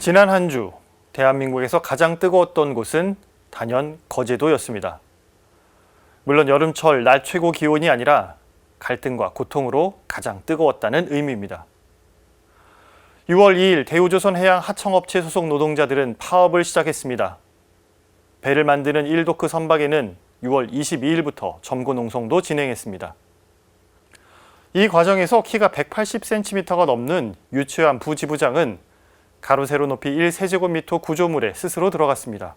지난 한 주 대한민국에서 가장 뜨거웠던 곳은 단연 거제도였습니다. 물론 여름철 낮 최고 기온이 아니라 갈등과 고통으로 가장 뜨거웠다는 의미입니다. 6월 2일 대우조선해양 하청업체 소속 노동자들은 파업을 시작했습니다. 배를 만드는 1도크 선박에는 6월 22일부터 점거 농성도 진행했습니다. 이 과정에서 키가 180cm가 넘는 유채환 부지부장은 가로 세로 높이 1세제곱미터 구조물에 스스로 들어갔습니다.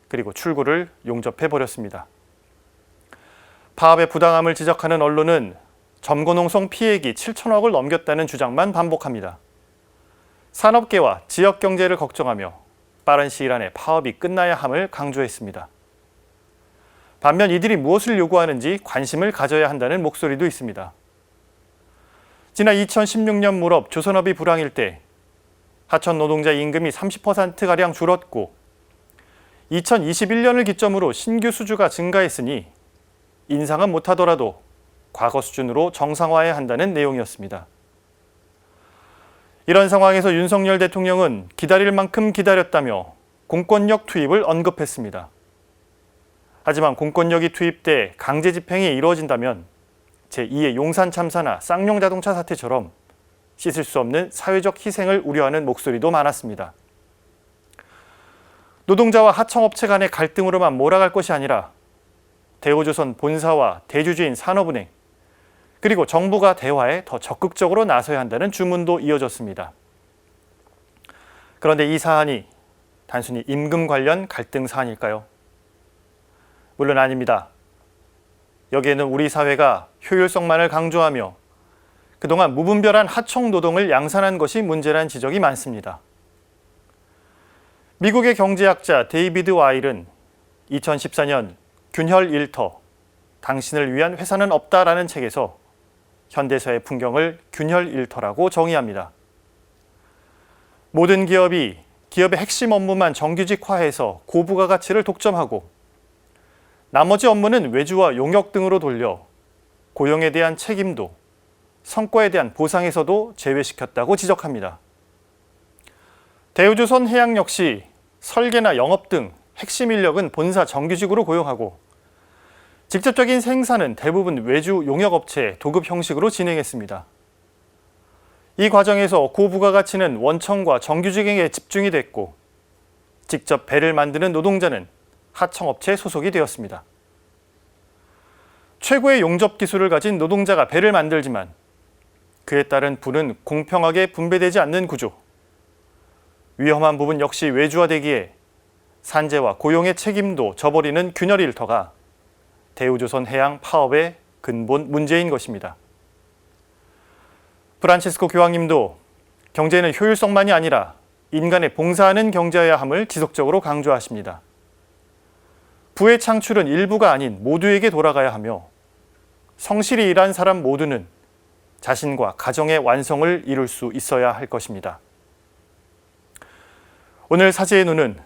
그리고 출구를 용접해버렸습니다. 파업의 부당함을 지적하는 언론은 점거농성 피해액이 7천억을 넘겼다는 주장만 반복합니다. 산업계와 지역경제를 걱정하며 빠른 시일 안에 파업이 끝나야 함을 강조했습니다. 반면 이들이 무엇을 요구하는지 관심을 가져야 한다는 목소리도 있습니다. 지난 2016년 무렵 조선업이 불황일 때 하청 노동자 임금이 30%가량 줄었고 2021년을 기점으로 신규 수주가 증가했으니 인상은 못하더라도 과거 수준으로 정상화해야 한다는 내용이었습니다. 이런 상황에서 윤석열 대통령은 기다릴 만큼 기다렸다며 공권력 투입을 언급했습니다. 하지만 공권력이 투입돼 강제 집행이 이루어진다면 제2의 용산 참사나 쌍용 자동차 사태처럼 씻을 수 없는 사회적 희생을 우려하는 목소리도 많았습니다. 노동자와 하청업체 간의 갈등으로만 몰아갈 것이 아니라 대우조선 본사와 대주주인 산업은행 그리고 정부가 대화에 더 적극적으로 나서야 한다는 주문도 이어졌습니다. 그런데 이 사안이 단순히 임금 관련 갈등 사안일까요? 물론 아닙니다. 여기에는 우리 사회가 효율성만을 강조하며 그동안 무분별한 하청 노동을 양산한 것이 문제라는 지적이 많습니다. 미국의 경제학자 데이비드 와일은 2014년 균혈 일터, 당신을 위한 회사는 없다라는 책에서 현대사의 풍경을 균혈 일터라고 정의합니다. 모든 기업이 기업의 핵심 업무만 정규직화해서 고부가가치를 독점하고 나머지 업무는 외주와 용역 등으로 돌려 고용에 대한 책임도 성과에 대한 보상에서도 제외시켰다고 지적합니다. 대우조선 해양 역시 설계나 영업 등 핵심 인력은 본사 정규직으로 고용하고 직접적인 생산은 대부분 외주 용역업체 도급 형식으로 진행했습니다. 이 과정에서 고부가가치는 원청과 정규직에게 집중이 됐고 직접 배를 만드는 노동자는 하청업체에 소속이 되었습니다. 최고의 용접 기술을 가진 노동자가 배를 만들지만 그에 따른 부는 공평하게 분배되지 않는 구조. 위험한 부분 역시 외주화되기에 산재와 고용의 책임도 져버리는 균열 일터가 대우조선 해양 파업의 근본 문제인 것입니다. 프란치스코 교황님도 경제는 효율성만이 아니라 인간에 봉사하는 경제여야 함을 지속적으로 강조하십니다. 부의 창출은 일부가 아닌 모두에게 돌아가야 하며 성실히 일한 사람 모두는 자신과 가정의 완성을 이룰 수 있어야 할 것입니다. 오늘 사제의 눈은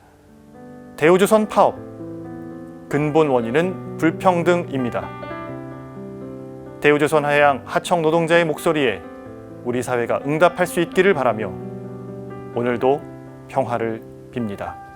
대우조선 파업, 근본 원인은 불평등입니다. 대우조선 해양 하청 노동자의 목소리에 우리 사회가 응답할 수 있기를 바라며 오늘도 평화를 빕니다.